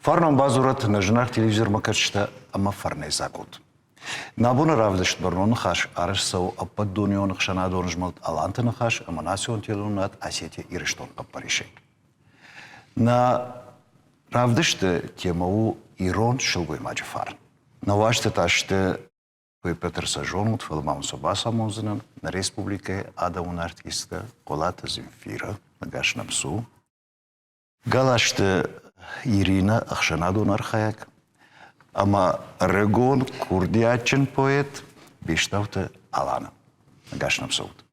Фарнам базурат на жнах телевизор макарчта, ама фарне закот. Набуна равдешт барнон хаш, араш сау апад дунион хшана донжмалт алантын хаш, ама насион телунат асете ириштон каппаришей. На равдеште темау ирон шилгой маджфар. На ваште таште Петър Сажон от Филмам Собаса Музенен на Республика Ада un artistă colată Zemfira, Nagash Namsu. Galaște Irina Ахшанадун Архаяк. Ама Регон Курдиачен поет Биштавте Алана. Nagash Namsut.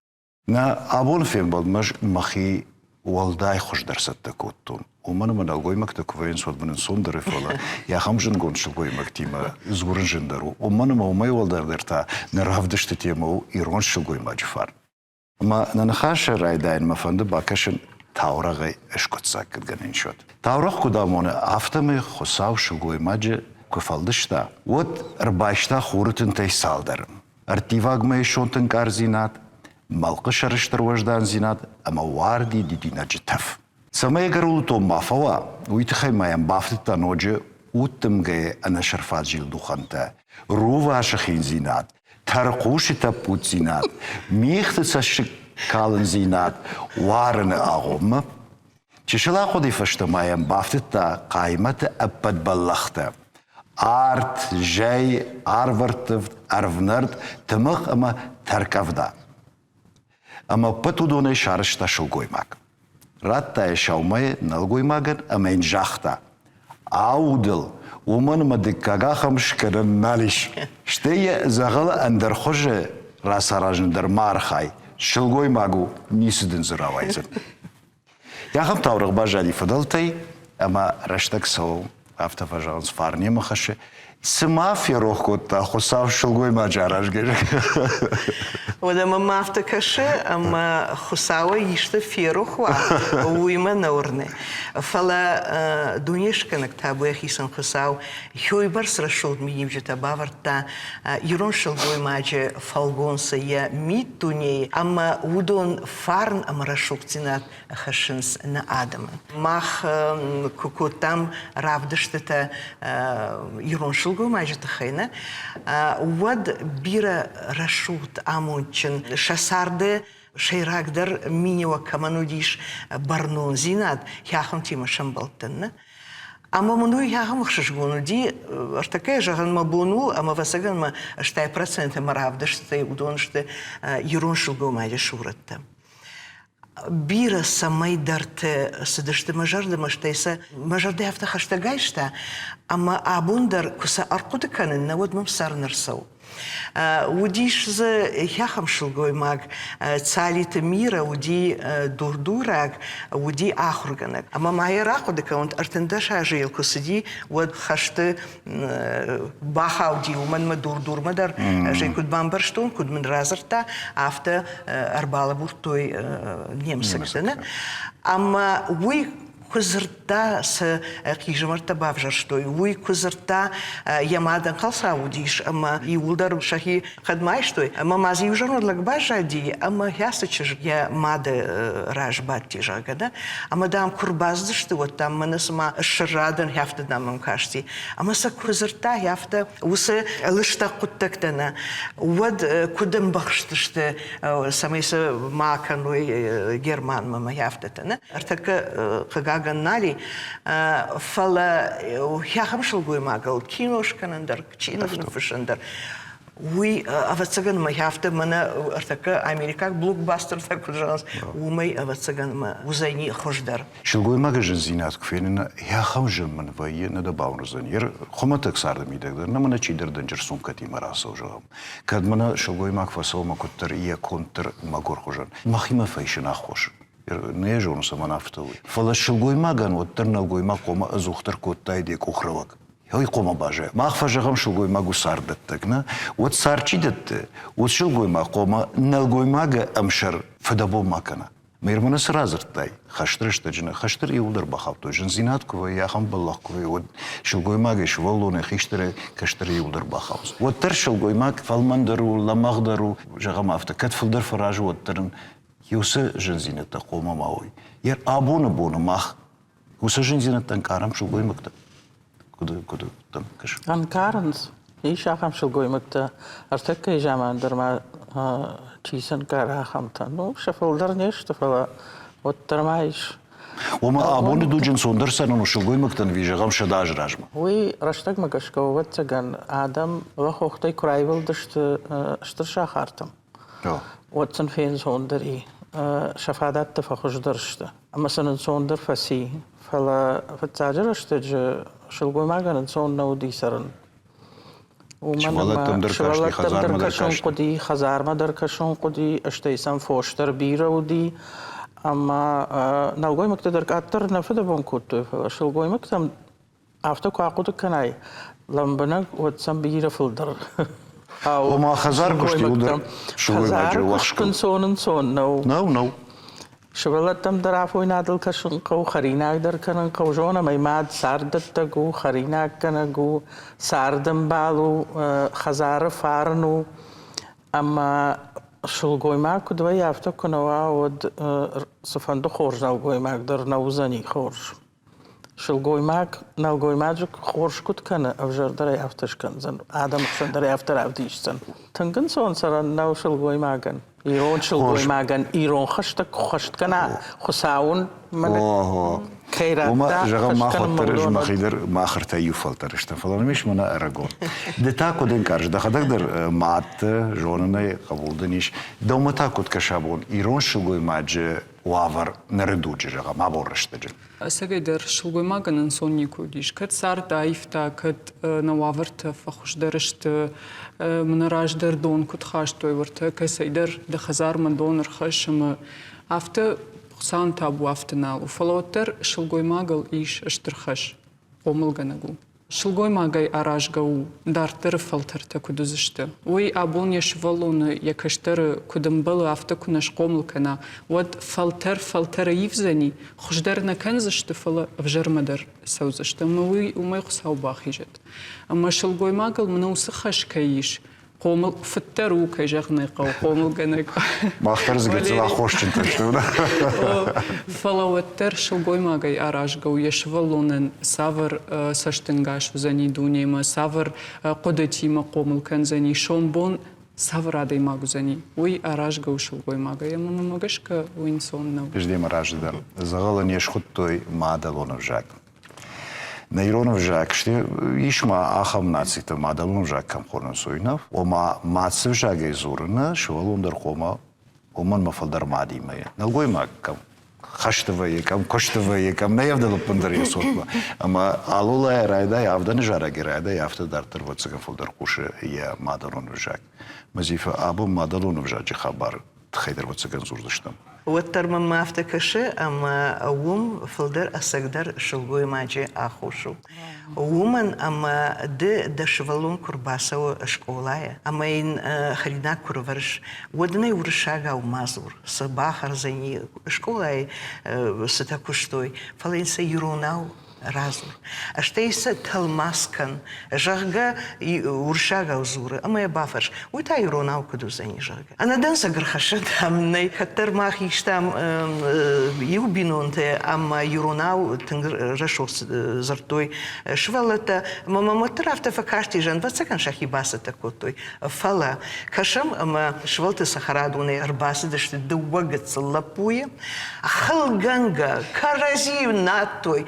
На абон фем балмаж махи والدای خوش درصد تکوتون. اومانم من الگوی مکت کوین سواد من سوندره فلا. یا همچنین گونش الگوی مکتیم زورن جندرو. اومانم اومای والدار درتا نرافدشت تیمو ایرانش الگوی ماجفار. اما نخاش رایداین مفند باکشن تاورقی اشکت ساکت گنین شد. تاورق کدامونه افتم خساو الگوی ماج کفالدشتا. ود ربایشتا خورتن تی سال درم. ارتیواگ میشونتن کارزینات. مالقش رشتر وجدان زینات اما واردی دیدینا جتف. سمای گرولو تو مافوا ویتخی مایم بافت تنوجه اوتم گه انا شرفات جیل دوخانتا روواش خین زینات ترقوش تپوت زینات میخت سش کالن زینات وارن آغوم چشلا خودی فشت مایم بافت تا قایمت ابد بلخته آرت جای آرورتفت آرونرد تمخ اما ترکفدا ама пътудоне шаръща шългоймак. Радта е шаумай налгоймаган, ама ин жахта. Аудъл, уман ма декагахам шкаран налиш. Ще е загъла андърхоже расаражен дърмархай. Шългоймагу нисиден заравайзен. Яхам таурах бажали фадълтай, ама ръщак сау автоважан с фарния махаше. Сама фирохкота хосав шългойма джараш геже. ودما مافتكشه أما خساوة يشت فيروخوا ويما نورني فلا دنيش كنك تابوي خيسن خساو هوي برس رشود ميم جتا باورتا يرون شلغوي ماجي فالغون سيا ميت دنيا أما ودون فارن أما رشوكتينات خشنس نا آدمن ماخ كوكوتام رافدشتتا يرون شلغوي ماجي تخينا ود بيرا رشوت آمون شسارده شیراگدر مینیو کمانودیش برنون زیناد یاهم تیم شنبالتن. اما منوی یاهم خشگونودی ارتکای جهان مبونو اما وسگن ما 100% مرافدشته ودونشته یرون شلگو ماجی شورته. بیره سمای درت سدشته مجرد مشتیسه مجرد هفته خشته گایشته اما آبون در کسا ارقود کنن نود ممسر نرسو. وديش ز ياخم شلغوي ماك تساليت ميرا ودي دردورك ودي آخرجنك أما معي راقو دكونت ارتندش هاجيل كسدي ود خشت باخا ودي ومن ما دردور مدر جاي كود بامبرشتون كود من رازرتا عفتا أربعة بورتوي نيمسكتنا أما وي كوزرتا س كيجمرتا بافجرشتوي وي كوزرتا يمادن خلصا وديش اما يولدر شهي خدمايشتوي اما مازي وجرن لك باجادي اما ياسچ يا ماد راجبات تيجاغدا اما دام كوربازدشتو وتام منسما الشرادن هافت دام كاشتي اما س كوزرتا هافت وس لشتا قتكتنا ود كودم بخشتشت سميس ما كانوا جرمان ما هافتتنا ارتك قاغنالي فلا ياخم شلغوي ماغل كينوش كنندر كينوش نفشندر وي أفتسجن ما يافت منا ارتكا أمريكا بلوكباستر تكوجانس وماي أفتسجن ما وزيني خشدر شلغوي ماغجن زينات كفيننا ياخم جن من ويا ندباون زنير خمتك سارد ميدقدر نمنا تشيدر دنجر سونكتي مراسو جام كاد منا شلغوي ماغ فاسو ما كتر إيا كونتر ماغور خجن ما خيما فايشن أخوش نيجون سمنا فتوي فلا شلغوي ماغن وترنا الغوي ما قوما أزوختر كوتاي ديك أخروك هاي قوما باجة ما أخفجهم شلغوي ماغو ساردتكنا وتسارچيدت وشلغوي ما قوما نلغوي ماغ أمشر فدابو ماكنا ميرمنا سرازرتاي خشترش تجنا خشتر يولدر بخاطو جنزينات كوي ياخم بالله كوي ود شلغوي ماغ شوالون خشتر كشتر يولدر بخاوس وتر شلغوي ماغ فالمندرو لمغدرو جغم افتكت فلدر فراج وترن يوسى جنزينة قوما ماوي ير أبونا بونا ماخ يوسى جنزينة تنكارم شلغوي مكتب Kudu tam kaş. Ankarans. Ich auch am Schulgoymekte. Arteke jaman der ma çisen karahamta. No, şafıldar neşte fala. Ottermayış. Oma abone ducin sondar sen onu şulgoymaktan vije gam şadaj rajma. Uy, raştak magaşkovat çagan adam vahohtay kurayvel dıştı ştırşa hartam. Ja. Watson feen sonderi. Şafadat da fahoşdırştı. Ama senin sondar fasi. Fala fatsajarıştı şulgoymaganın sonna udisarın. Şvalattam درکشون قدی خزارما درکشون قدی اشتیسم فوشتر بیرا ودی اما نلگوی مکت درکاتر نفده بون کتو شلگوی مکتم افتا قاقود کنای لمبنگ واتسم بیرا فلدر Oma خزار کشتی اودر شلگوی ماجر خزار وخش کشکن سونن سون نو نو شبلتم در عفوی نادل کشون قو خریناک در کنن قو جونا میماد سردت تگو خریناک کنگو سردم بالو خزار فارنو اما شلگوی ماک دوی یافته کنوا ود سفندو خورج نلگوی ماک در نوزنی خورج شلگوی ماک نلگوی ماجک خورج کد کنه افجر در یافتش کن زن آدم خشن در یافته رفتیش زن تنگن سون سران نو شلگوی ماکن ایران شلگوی ماگن ایران خشت کنه خساون من خیرات Oma دا جگه ما خشت کنه خاطرش مولون مخیدر ما خرتا یوفلترش تفلان میش منا ارگون. دتا کدین کارش دخدک در مات جوننای قبول دنیش دومتا کد کشابون ایران شلگوی ماجه وافر نردوجه جگه ما بورشته جن. سگیدر شلگوی ماگنن سونی کودیش کد سر دایفتا کد نوافرت فخوش درشت منراج در دون کد خاشت توی ورت کسیدر دخزار من دونر خشم افته سان تابو افتنا وفلوتر شلگوی ماگل ایش اشترخش قومل گنگو شلگوی ماگای آراجگو دارتر فلتر تا کدوزشته وی آبون یشولون یکشتر کدم بلو افته کنش قومل کنا ود فلتر یفزنی خوشدر نکنزشته فلا افجر مدر سوزشته موی ومی خساو باخیجت اما شلگوی ماگل منوس خش کیش قومل فترو كجغني قومل جنك ما اخترز قلت لا خوش تنتشتونا فلوتر شلگوی ماگای آراجگو یشولونن سافر سشتنگاش وزنی دونی ما سافر قدرتی ما قومل کن زنی شون بون سافر عادی ماگو زنی وی آراجگو شلگوی ماگای ما ماگش که وین سون نو بجدي مراج دار زغلن يشخط توي ما دلون وجاك نيرون وجاك شتي يشما اخم ناتسيت ما دلون وجاك كم خورن سويناف وما ماتس وجاك يزورنا شوالون در قوما ومن مفلدر مادي ما نلقوي ما كم خشتوي كم كشتوي كم ما يفضل بندر يسوق اما علولا رايدا يفضل نجارا رايدا يفضل دار تربوتسك فلدر قوش يا ما دلون وجاك مزيفه ابو ما دلون وجاك خبر تخيدر وتسكن زوردشتم وتر ما افتكشه اما اوم فلدر اسقدر شلگوی ماجي اخوشو ومن اما د شوالون كرباسو شكولايا اما ان خرينا كرورش ودني ورشاغا ومازور صباح زني شكولاي ستاكوشتوي فلين سيروناو разур. А что если талмаскан, жарга и уршага узуры, а моя бафаш, уйта и ронау куду за ней жарга. А на дан сагрхаша там, на хаттермах иш там юбинонте, ама юронау танграшо зартой, швалата, мама матрафта факашти жан, вацакан шахибаса такотой, фала. Кашам, ама швалта сахарадуне арбасы, да что дуагаться лапуя, а халганга, карази натой,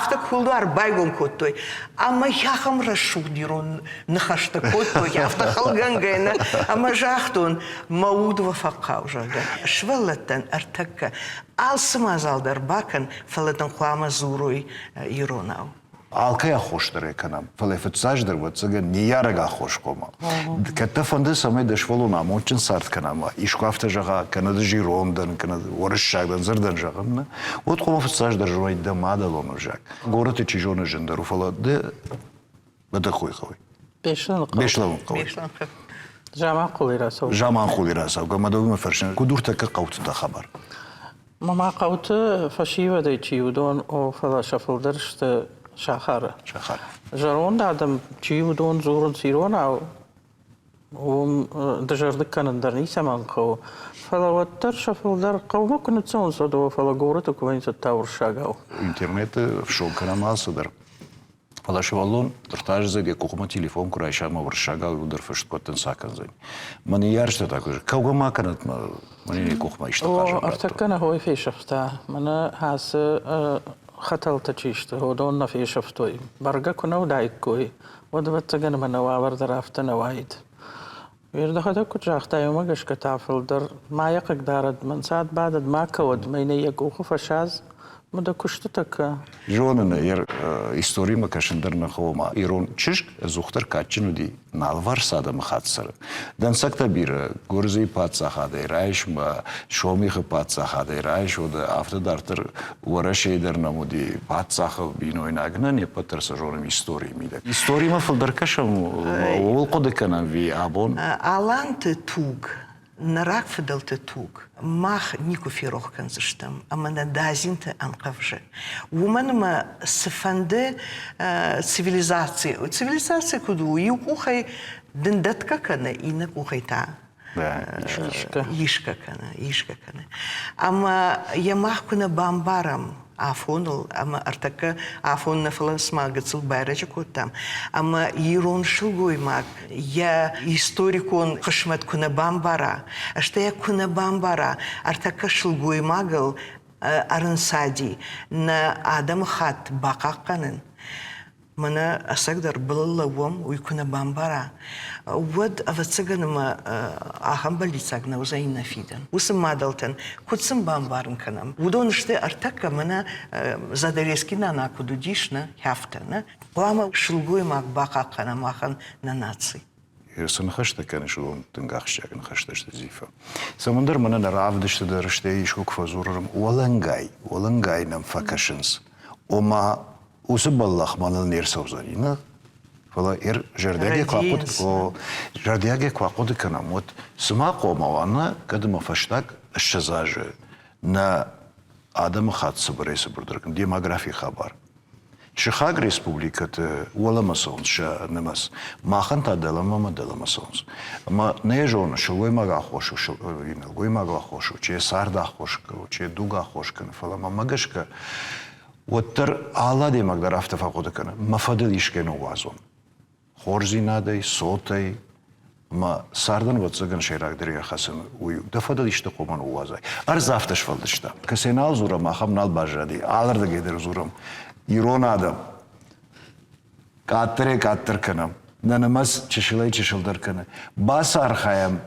так хулду арбайгон коттой, ама яхам рашудирон нахашта коттой, яфта халгангайна, ама жахтон маудва факаужага. Швалатан артака алсымазалдар бакан фалатан хлама зуруй иронау. Алкая хоштер эканам, фалефет саждер вот цыган не ярага хош кома. Ката фанды самай дешволуна, мочин сарт канама, ишкафта жага, канада жирондан, канада орышшагдан, зырдан жаган. Вот кома фет саждер журай дамада лону жак. Город и чижоны жендару фала де бада хуй хавай. Бешлан хавай. Жаман хулирасов. Жаман хулирасов. Гамадови мафаршин. Кудурта как каут да хабар. Мама каут фашива да чиудон о фала шафлдерште شخاره جرون دادم چی بودن زورن سیرون او دجرد کنن در نیست من خو فلوتر شفل در قوم کنت سون صدو فلگورت کوین ستاور شگاو اینترنت شو کنم آسودر Палашевалон, тартажзе, я кухма телефон, курайшама варшага, удар фашткотен саканзань. Мани яршта такой же. Каугама канат, мани кухма ишта кажем. Артакана хой фешафта. Мана хас خطل تچیشت هودون نفیش افتوی برگه کنه و دایک کوی و دوت تگن من نوار درافت نواید ويرد خدا كجاخ تايوما قش كتافل در ما يقق دارد من ساعد بعد ما كود ما ينيق فشاز مده كشتتك جونن ير истории ما كشندر نخوما إيرون چشك زوختر كاتشنو دي نالوار ساده مخاطسر دن سكتا بير غورزي پاتسا خاده رايش ما شوميخ پاتسا خاده رايش ود after دارتر ورشي در نمودي پاتسا خ بينو يناغنا не патер сажорым истории миде истории ما فلدر كشم والقد كان في ابون аланты туг нарак фидалты туг мах нику фирох канзыштам амана дазинты анкавжи уманма сфанды цивилизация куду юкухай дендатка кана ина кухайта ишка кана ама ямах куна бамбарам афонул ама артака афон на флансма гацул байрачку там ама ирон шугой мак я историкон хашмат куна бамбара ашта я куна бамбара артака шугой магал арансади на адам хат бакаканын мана асагдар баллавом уйкуна бамбара вот авацаганма ахам балицагна узайна фидан усм мадалтан кутсм бамбарн канам удонште артака мана задарескина на кудудишна хафтана плама шулгуй мак бакакана махан на наци يرسن خشته كان شلون تنقاخش كان خشته زيفه سمندر من انا رافدش درشته يشوك فزورم ولنغاي نم فكشنز وما وسب الله مانل نيرسوزارينا فلا جردياجي كواقود كنا موت سماقو موانا قدما فشتاك الشزاج نا آدم خات سبريس بردركم ديموغرافي خبر شخاق ريسبوبليكة ولا مسونس شا نمس ما خنتا دلما ما دلما مسونس ما نيجون شلوي ما خوشو شلوي ما خوشو چه ساردا خوشكو چه دوغا خوشكن فلا ما ماغشكا وتر على دي مقدر رفته فقط کنه مفادل ایشکنو وازون خورزی نادی صوتی ما سردن واتساقن شیراق دریا خسن ویو دفادل ایشته قومان وازای ارز افتش فلدشتا کسی نال زورم آخم نال باجردی آلر ده گیدر زورم ایرون آدم کاتر کنم ننمز چشلدر کنه باس آرخایم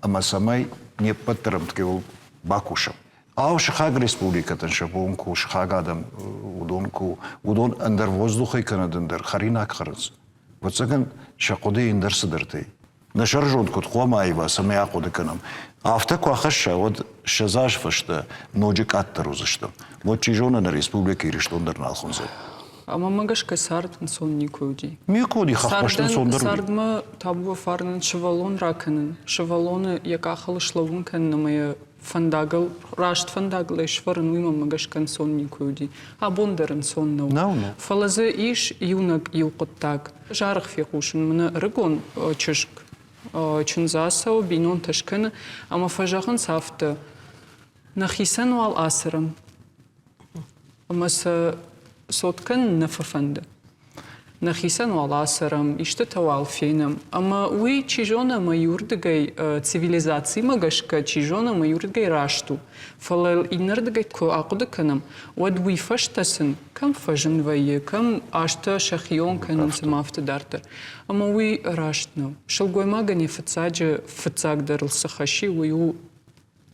اما سمای не پترم تکیول باکوشم А шахаг республикатын шабунку шахагадам удон андер воздуха канадандер харинак харыз. Вот цаган шакоде индер сидертэй. На шаржон кот хомайва самая коды канам. Авто квахаша вот шазаш фашта ноджик аттар узыштам. Вот чижона на республике ириштондер налхунзе. Ама магашка сардын сон никуди. Микуди хахпаштын сондер. Сардма табу фарнын шевалон раканын. Шевалоны якахалы шлавун каннамая фандагал рашт фандагал ишварн уйма магашкан сон никуди. А бондерн сон нау. Фалазе иш юнак юқоттак. Жарх фихушын мына рыгон чышк. Чунзасау бинон ташканы. Ама фажахын сафты. Нахисан вал асырым. Амаса соткан нафафанда. Нахисан валасарам, иште тавал фенам. Ама уи чижона маюрдгай цивилизации магашка, чижона маюрдгай рашту. Фалел инердгай ко акудаканам. Вад уи фаштасын, кам фажен вайе, кам ашта шахион канам самафта дартер. Ама уи раштнау. Шалгой магане фацаг дарл сахаши, уи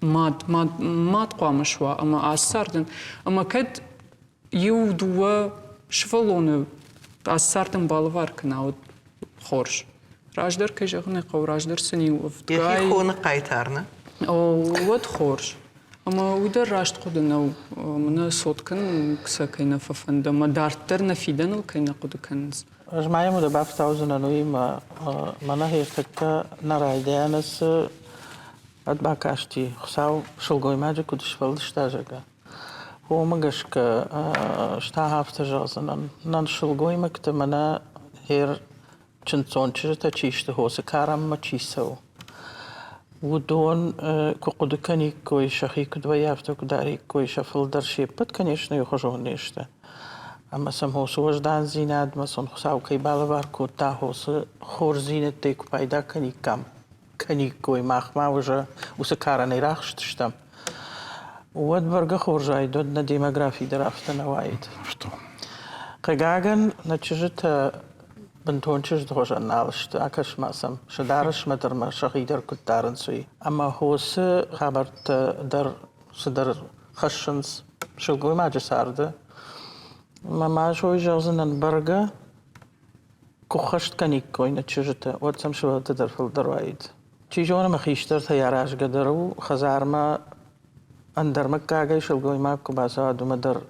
мад қамашва, ама асардын. Ама кад يودوا شفلونه أثرتم بالوار كناود خورش راجدر كجغني قو راجدر سني وفتقاي يخون قايتارنا أو ود خورش أما ودر راجد قدنا من صوت كن كسكينا ففندا ما دارتر نفيدنا الكينا قد كنز جماعة مدباب تاوزنا نوي ما نهي تكا نرايدي أنس أدبا كاشتي خساو شلقوي ماجي كدش فلدش تاجاقا هو مجشك شتاهافت جازن نان شلقوي مكتمنا هير چنتون چجتا چيشته هو سكارم ما چيسو ودون كقد كني كوي شخي كدويافت كداري كوي شفل در شيبت конечно يخرجون نيشته اما سم هوس وجدان زیناد مسون خساو کی بالوار کو تا هوس خور زینت تیک پیدا کنی کم کنی کوی مخما وجه وس کارنی راخشتشتم ود برگه خور جای دود نه دیموگرافی درافت نواید قگاگن نتیجت بنتونچش دوش نالشت اکش ماسم شدارش مدر ما شقیدر کدارن سوی اما هوس خبرت در صدر خشنس شلگوی ما جسارده ما شوي جوزن برجة كخشت كنيك كوينة شجته واتسم شو تدر في الدروايد تيجونا ما خيشتر ثياراش قدروا خزار ما اندر مكة جايش الجوي ما كباسا دو مدر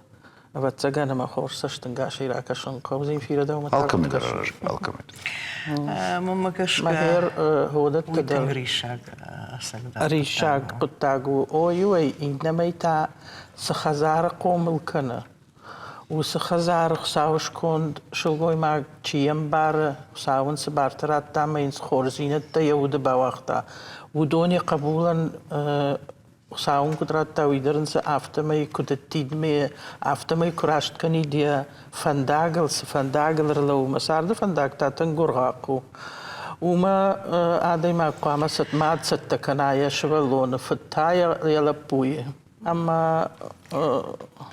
بتسجن ما خورسش تنقاشي راكشن قوزين في رده وما الكمدر ممكش ما غير هو ده تدر ريشاق قطاقو او يوي إنما يتا سخزار قوم الكنا وسخزار خساوش كوند شلغوي ما تشيم بار ساون سبارترات تامين خورزينة تيود باوقتا ودوني قبولا ساون قدرات تاويدرن سافتمي كدتيد مي افتمي كراشت كني دي فنداغل رلو مسارد فنداغ تاتن غرغاقو وما عادي ما قام ست كنايا شبلون فتايا يلبوي اما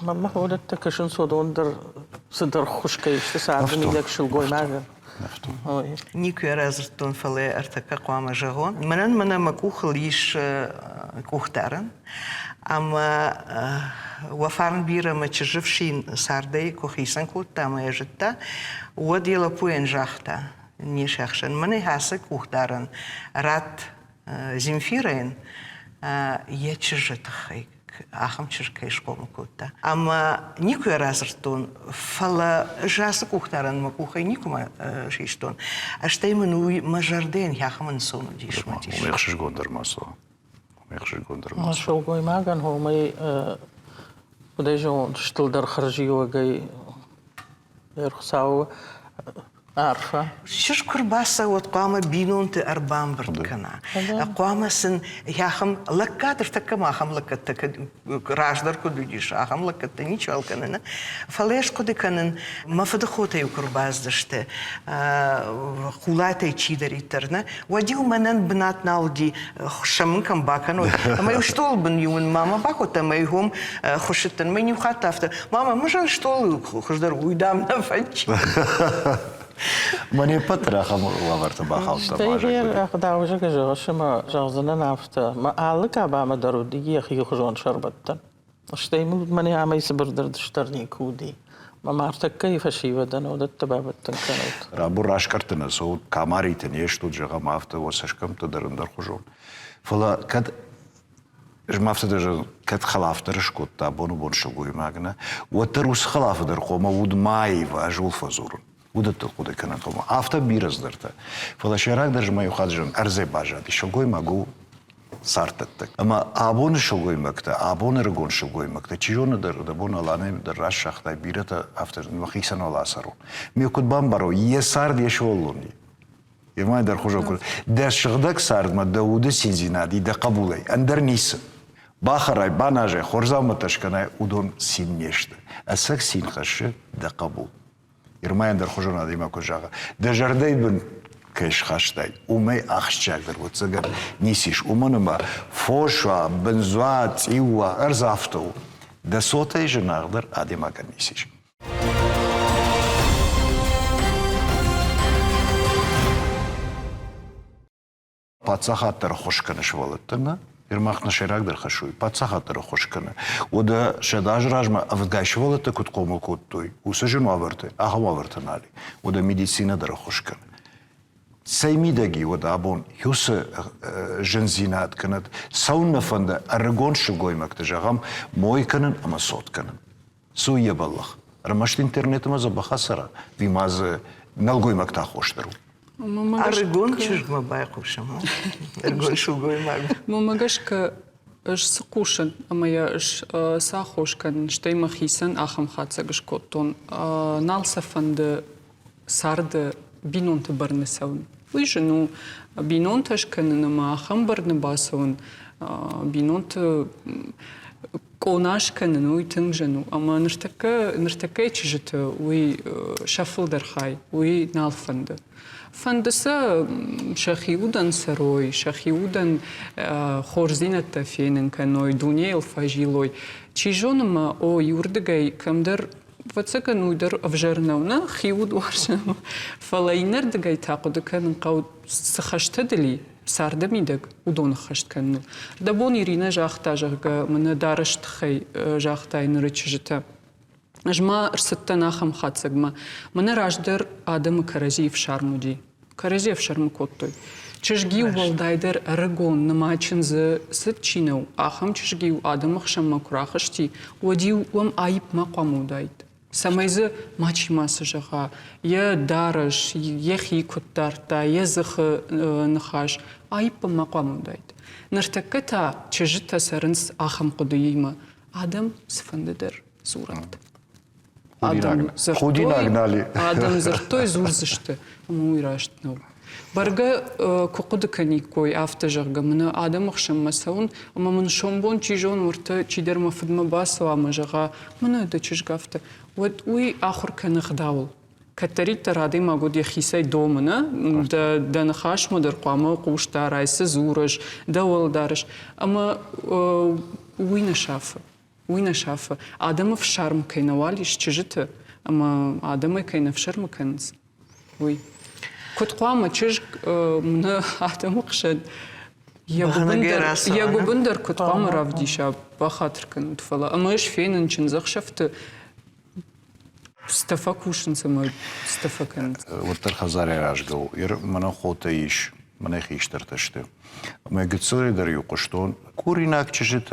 ما هو ده كشن صدون در صدر خشكيش تساعد ميلك شلغوي معنا Никой разртон фале артака قوام جهون من مكوخ ليش كوختارن اما وفارن بيرا ما تشجفشين ساردي كوخيسن كوت تاما يجتا ودي لپوين جاختا نيشخشن من هاسه كوختارن رات زنفيرين يتشجتخي ахам чиркеш комукута. Ама никой разртон фала жасы кухтаран макухай никума шиштон. А что именно мажарден яхаман сону дишматиш. Умехшиш гондермасо. Шо гой маган хо май удежон штилдар харжио гай ерхсау عارفة شش كرباسة وتقامة بينون تأربان برتكنا قامة سن ياخم لكات ارتكا ما خم لكات راجدر كدو جيش آخم لكات نيش والكننا فليش كده كنن ما فدخوته يكرباس دشته خولاتي تشيدري ترنا وديو منن بنات ناودي شمن كم باكن ما يشتول بن يوم ماما باكو تما يهم خشتن مني وخاتفت ماما مش يشتول خشدر ويدام نفج مني بطرة خمر وابرت باخوت تيجي أخدعو جاك جوش ما جازنا نافتا ما علق أبا ما درودي يخي خجون شربتن اشتيمل مني عمي سبردر دشترني كودي ما مارتك كيف شي ودن ودت بابتن كانت رابو راشكرتنا سو كاماري تنيش تو جغا مافتا وسشكم تدرن در خجون فلا كد جمافتا در كد خلافت رشكوت تابونو بون شلغوي ماغنا وتروس خلاف در قوما ود ماي واجول فزورن ودت القوده كانت قوما افتا بيرز درتا فلا شراك درج ما يخادجن ارزي باجادي شلغوي ماغو سارتتك اما ابون شلغوي مكتا ابون رغون شلغوي مكتا چيجون در دبون алане در راش شختا بيرتا افتا وخيسن ولا سرون ميكود بامبارو يسارد يشولوني يما در خجوكل در شغدك سارد ما داود سينزينادي دا قبولي اندر نيس باخراي باناجي خورزامتشكناي удон син нешта асак син хашы да قبول يرماين در خجونا ديما كجاغا دا جردي بن كيش خاشتاي ومي اخشاك در وتسجر نيسيش ومنما فوشوا بنزوات ايوا ارزافتو دا صوتي جناغدر اديما كان نيسيش пацахаттар хошканаш валаттана ирмахна шерагдер хашуй пацахаттар хошкана ода шадаж ражма авгашвалата кут комул куттой усажен аварте ахавартанали ода медицина дар хошкана سيميداجي ودا أبون يوس جنزينات كانت سونا فندا أرجون شغوي مكتجاهم موي كنن أما صوت كنن سوية بالله رمشت إنترنت ما زبخ سرا في ماز نلقوي مكتاخوش درو أرجون شو ما بايقو شمو أرجون شغوي ماغ ماماغاش ك اش سقوشن اما يا اش ساخوش كان شتي مخيسن اخم خاتساغش كوتون نالسا فند سارد بينون تبرنسون ويجنو بينون تشكن نما خم برنباسون بينون ت قوناشكن وي تنجنو أما نرتكي تجت وي شفل درخاي وي نالفند فندسا شخيودن سروي شخيودن خورزينة تفينن كنوي دنيا الفاجيلوي تيجونما أو يوردقاي كمدر فتسكن نودر أفجرناونا خيود وارشنا فلا ينردقاي تاقود كان قود سخشتدلي ساردميدق ودون خشت كنو دبون يرينا جاختا جاغا من دارشت خي جاختا ينرچجتا جما ارستنا خم خاتسگما من راجدر آدم كرزي في شارمودي كرزي في شارم كوتوي چشگي والدايدر رگون نماچن ز ستچينو آخم چشگي آدم خشم مكراخشتي وديو وم آيب ما قامودايد سمايزه ماچي ماسجها يا دارش يخي كتارتا يزخ نخاش آيب ما قامودايد نرتكتا چجتا سرنس آخم قديما آدم سفنددر زورت خودی نگنالی آدم زرتوی زور زشته موی راشت نو برگه کقد کنی کوی آفتجاغ من آدم خشم مسون اما من شنبون چیجون ورته چی در مفدم باس و آمجاغا من ده چیش گفته و وی آخر کنه خداول کتری ترادی ما گودی خیسای دومنه ده نخاش مدر قامه قوش دارایس زورش دول دارش اما وی نشافه وين شافه آدم في شرم كينواليش تجته أما آدم كين في شرم كنز وي كنت قامة تجج من آدم قشد يا جوبندر كنت قامة رافدي شاب بخاطر كنت فلا أما إيش فين نشنزخ شفت استفاكوش نسمى استفاكنت ورتر خزاري راشجو من خوتايش من خيشتر تشته ما قصري در يقشتون كوريناك تشجت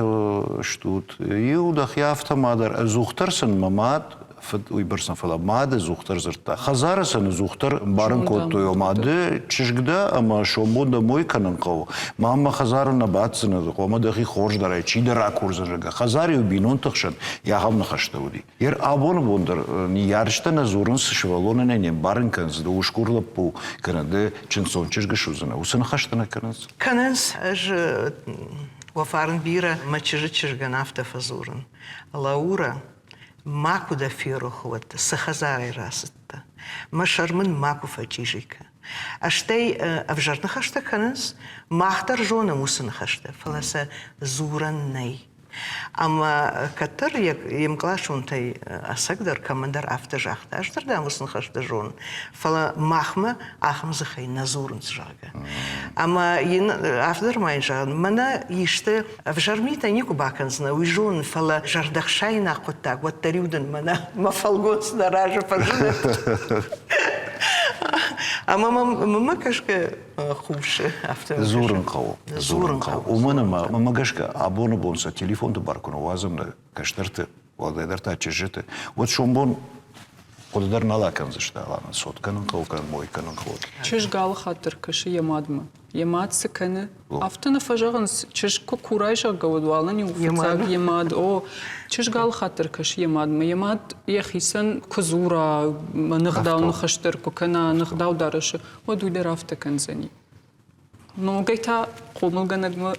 شتوت يودا خيافتا مادر زوخترسن مماد فد ويبرسن فلا ماد زوختر زرتا خزارسن زوختر بارن كوتو يوماد تشجدا اما شومبوندا موي كننقو ماما خزارنا باتسن قوما دخي خورج دراي چي درا كورزجا خزاري بينون تخشن يا هم نخشتودي ير ابون بوندر ني яршта на зурн сшвалона не барн канз да ушкурла по канаде ченсон чешга шузана усан хашта на каназ каназ аж وفارن بيرا ما تشجتش جنافته فزورن لورا ماكو دفيرو خوت سخزاري راستا ما شرمن ماكو فجيجيك اشتي افجرنا خشتا كنس ما اختار جونا موسن خشتا فلاسا زورن ني اما كتر يمقلاش ونتي اسقدر كمندر افتج اختاش در دامسن خشتا جون فلا ماخمه اخم زخي نزورن زجاga اما ين افتر ما يجان منا يشته افجرميتا نيكو باكنزنا ويجون فلا جردخشاينا قطاق وتريودن منا ما فالغوس دراجه فجنت اما ما كشك خوش افتر زورن قو ومن ما كشك ابون بونسا تليفون تباركون وازم كشترت ودرت اتجته вот шумбон قدر نلا كنز اشتغل صوت كان قو كان موي كان قو چش قال خاطر كشي يمادما يماد سكنه افتنا فجغنس چش كورايشا قودوالن يوفصاق يماد او چش قال خاطر كشي يمادما يماد يخيسن كزورا نخداو نخشتر كنا نخداو دارش ودو درافت كنزني نو قيتا قومل غنغما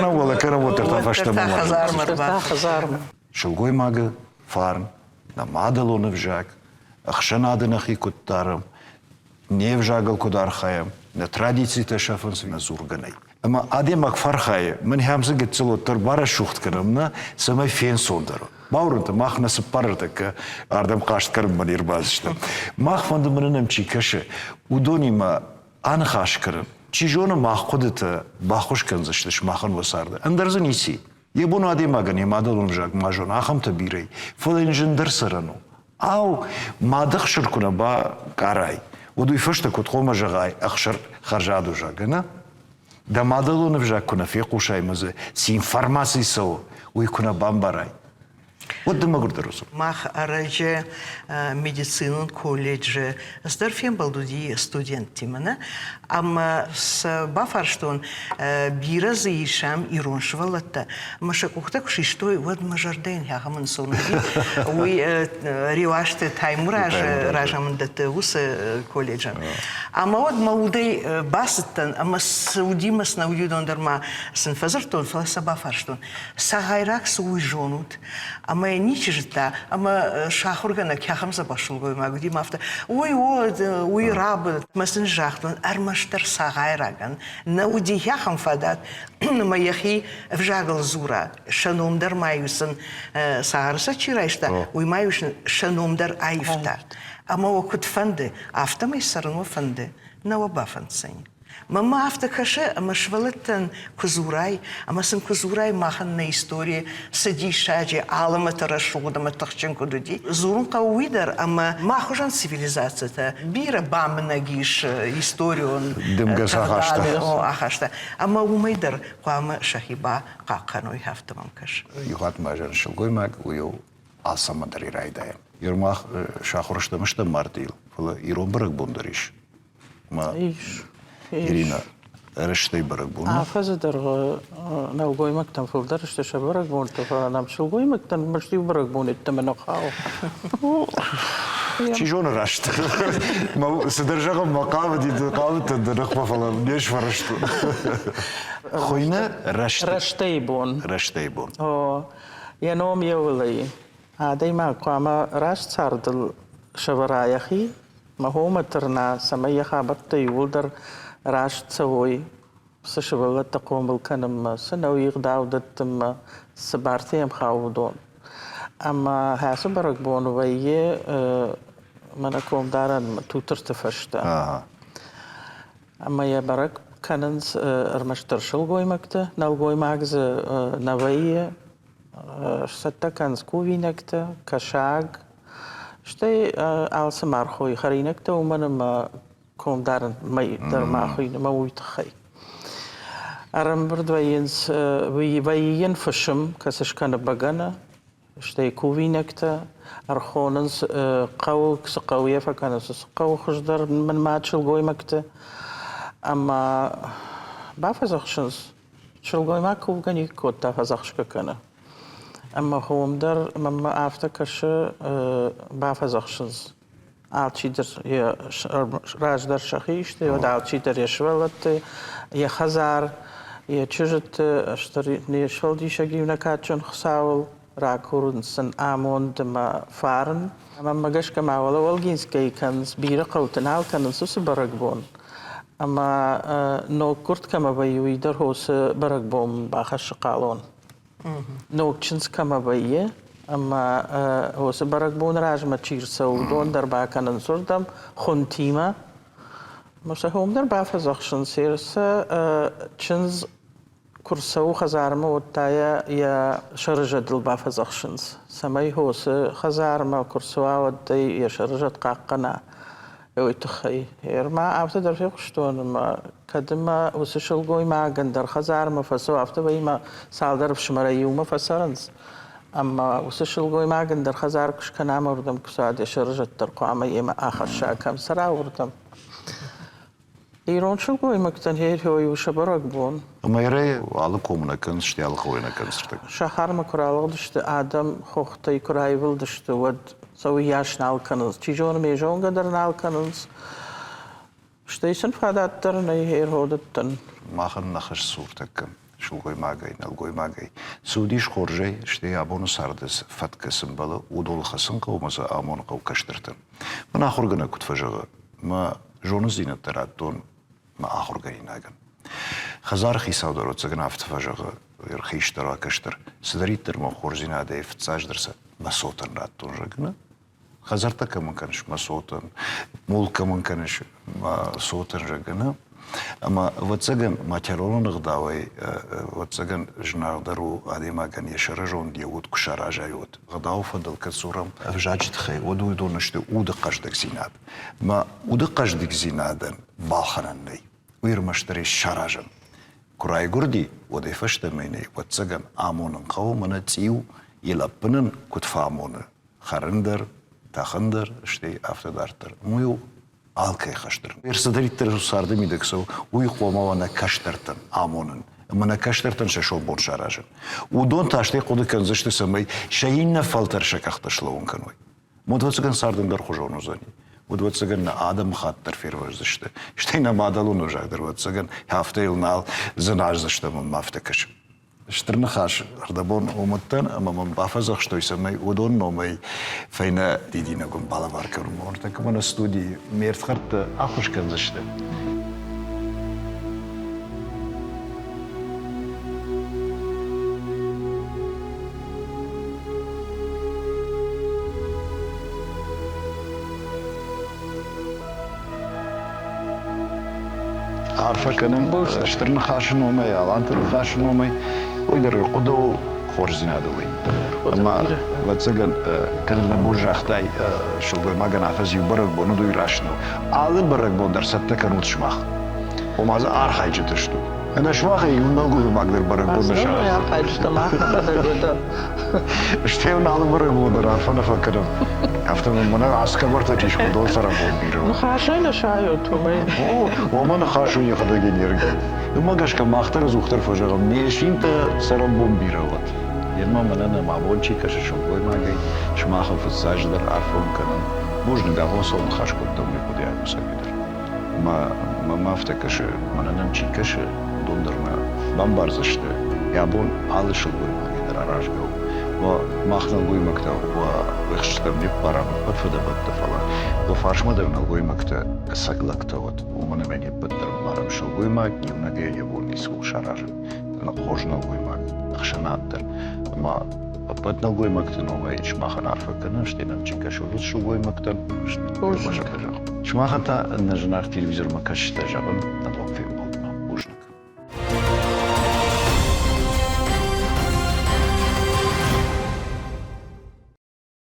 ولا كان وترتا خزار شلغوي ماغ فارن на мадалон вжак, ахшанады нахи куттарым, не вжагал кудар хаям, на традициите шафынсы на зурганай. Ама адемак фархай, мен хамзы гетцелоттар бара шухтканымна, самай фен сондару. Баурынты махнасы парыртыка, ардам кашткарым манер базышты. Мах фанды мынынам чикашы, удонима анхашкарым, чижоны мах кудыты бахуш канзыштыш махан васарды. Андарзы неси. Ебуну адемага не мадалон жак мажон ахам табирай. Фоленжен дерсарану. Ау мадах ширкуна ба карай. Удуй фышта кутхома жагай ахшар харжаду жагана. Да мадалон жак куна фекушай мазе с информацией сау. Уй куна бамбарай. Вот да могу доросу. Мах араже медицинын колледжи сдарфен балдуди студент тимана, ама с бафарштон бира заишам ироншвалата. Маша кухта кшиштой вот мажарден яхамын сонги. Уй риваште таймура ражамын дате ус колледжа. Ама вот маудей басыттан, ама саудимас на уюдондарма сын фазартон фласа бафарштон. Сагайрак суй жонут. Ама ничижта, ама шахургана кяхамза башылгой магуди мафта. Уй рабы, масын жахтон, армаштар сагайраган. На уди яхам фадат, ма яхи вжагал зура. Шаномдар маюсын сагарса чирайшта, уй маюшын шаномдар айфта. Ама окут фанды, автомай сарно фанды, на обафанцень. Мама автокаше, ама швалеттен кузурай, ама сын кузурай махан на истории садишаджи, алама тарашудама тахченко дуди. Зурун кауидар, ама махужан цивилизацията. Бира бамна гиш историю. Дымгаса ахашта. Ама умайдар, куама шахиба каканой хафтамам каш. Юхат мажан шылгоймак, уйо алсамадари райдая. Юрмах шахурыштамышта мартил. Фала ирон бырык бундариш. Ма Ирина, рештай бырык буна. Фазадар налгоймактан фылдар штеша бырык бун, тофа нам шылгоймактан мышти бырык бун, иттамена хау. Чижон рашт. Содержага макава диді қавыты дырықпа falan. Неш варышту. Хойна Рештай бун. Рештай бун. Яном евлай. Дайма кама раш цардыл шавараяхи. Махоматерна самаяха батта юлдар раш цавой. Сашавала тaqom bilkanım sanawiyq dawdattım sabartiyam khawdon. Ama hasa barak bonu vaye mana komdaran tuturta fashta. Ama ya barak kanans armashtarshil goymakta, nal goymagz navaye satta kans kuvinakta, kashag. Штей алса мархой харинакта уманам комдаran май дармахой мауитхай. Арам бардваенс ваиен фашм касашкана багана штей кувинакта архонанс قاو قاويه فكانس قاو خجدر من ماتشل goymakta ama bafazachshins shulgoymak kuvgani kotta fazachshka kana. Ama homdar mama aftakashe bafazachshins alchider ya rajdar shahishte ya alchider ya shvelat ya khazar ya chujt ashtari ne shvaldi shagivna kachon khsawl rakurunsen amond ma fahren ama magashka ma wala walginskay kans bira qawtanal kans susbaragbon ama no kurt kama bayuidar hos baragbom bakhash qalon no chins kama baye ama hos baragbon rajma chirsaw don darba kanan surdam khuntima مسهم در بافزخشن سیرسه چنز کرسو خزارم و تایا یا شرجت دل بافزخشنز سمی هوس خزارم کرسو و تای یا شرجت قاقنا یوی تخی هرما آفت در فیقشتون ما کدم وسشل گوی ما گندر خزارم فسو آفت بایی ما سال در بشمریوم فسرنز اما وسشل گوی ما گندر خزار کش کنام وردم کساد یا شرجت در قامی ما آخر شاکم سرا وردم ایران شو goymaktan her hoyu şabarak bun. Ama yere alı komunakın, işte alı koyunakın sırtık. Şahar mı kuralık düştü, adam hohtay kurayvıl düştü, vad savi yaşın alkanız, çijon mejon kadar alkanız. İşte isin fadatlar ne her hodattan. Mahın nakış surtakın. Şul goymagay, nal goymagay. Sudiş korjay, işte abonu sardıs fatkasın balı, udol xasın kavmasa amonu kav kaştırtın. Bana ahurgana kutfajağı, ma жonu зинаттаратон ма ахурганинаган хазар хисавдаро цагнафт фажага хиштара каштар сдариттер ма хорзинаде фцаждерса масотан раттон жагна хазарта каманканш масотан мул каманканш масотан жагна ама вацаган матеролон гдавай вацаган жнардару адемаган яшаражон диут кушаражайот гдау фадал касурам вжачт хай одуйдонаште уды каждак зинад ма уды каждак зинадан балхананнай уйрмаштари шаражан курай гурди одефашта мене вацаган амонан кавмана циу Yılapının kutfamonu. Harındır, takındır, işte aftadartır. Muyu alkay kaştır. Versadalitler sardı midekso, uyuqlamavana kaştırtın amonun. Мана каштертан шашол бон шаражен. Удон таште коды кензеште самай шаинна фалтер шакахта шлоун каной. Модвацган сардындар хожону зани. Модвацган на адам хаттер фервазеште. Штейна мадалун ужагдыр вацган хафтейл нал занажзеште мафтекаш. Штрна хаш ардабон уматтан амам бафазах штой самай удон номай фейна дидина гум балаваркар мор так мана студии мертхарт ахуш кензеште. Арфаканын штырны хашын олмай, алантын хашын олмай, ойдарға құду хорзинады ой. Ама ватсаган кадырна буржахтай шулгой маган афаз юбарак бону дуйрашну. Алы барак бондар сатта канут шмах. Омаза архайчы тышту. Ана шмаха и уналгуй магдар барак бондар шмах. Я хайчта махна да. Штеун алы барак бондар арфана факанын. Автомобиль мана аскабарта тиш худол сара бонбиро. Ну хашайна шаю тумай. О, мана хашу ехада генерги. Магашка махтар зухтар фажагам нешинта сара бомбиро вот. Ерма манана мабончи каша шугой магай шмаха фсаждар арфон канан. Можно да он сон хашку там не подя сагидер. Мафта каша мананам чи каша дондерна бомбарзашты. Ябон алышылгой магидер аражгау. Махнал гуймакта вихштам не парам подфудабатта falan. Bu farşmadan guymakta saklakta вот. Умана мене паттар марам шо гуймак, и на гея волни су шаражен. На хожна гуймак, хшанаттар. Ма паттнал гуймакта новай шмахан арфа канан штенам чика шо шо гуймакта. Шмахата на женах телевизор макашта жабан на блок